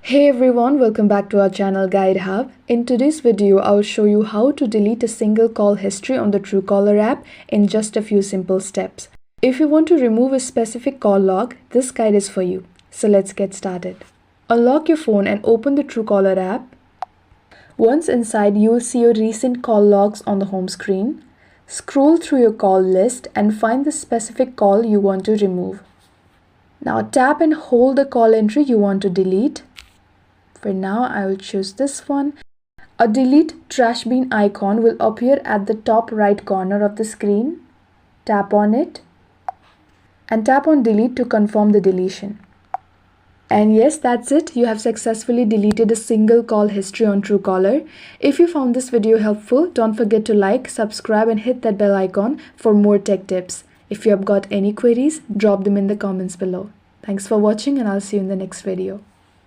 Hey everyone, welcome back to our channel Guide Hub. In today's video, I'll show you how to delete a single call history on the Truecaller app in just a few simple steps. If you want to remove a specific call log, this guide is for you. So let's get started. Unlock your phone and open the Truecaller app. Once inside, you'll see your recent call logs on the home screen. Scroll through your call list and find the specific call you want to remove. Now tap and hold the call entry you want to delete. For now, I will choose this one. A delete trash bin icon will appear at the top right corner of the screen. Tap on it and tap on delete to confirm the deletion. And yes, that's it. You have successfully deleted a single call history on Truecaller. If you found this video helpful, don't forget to like, subscribe and hit that bell icon for more tech tips. If you have got any queries, drop them in the comments below. Thanks for watching and I'll see you in the next video.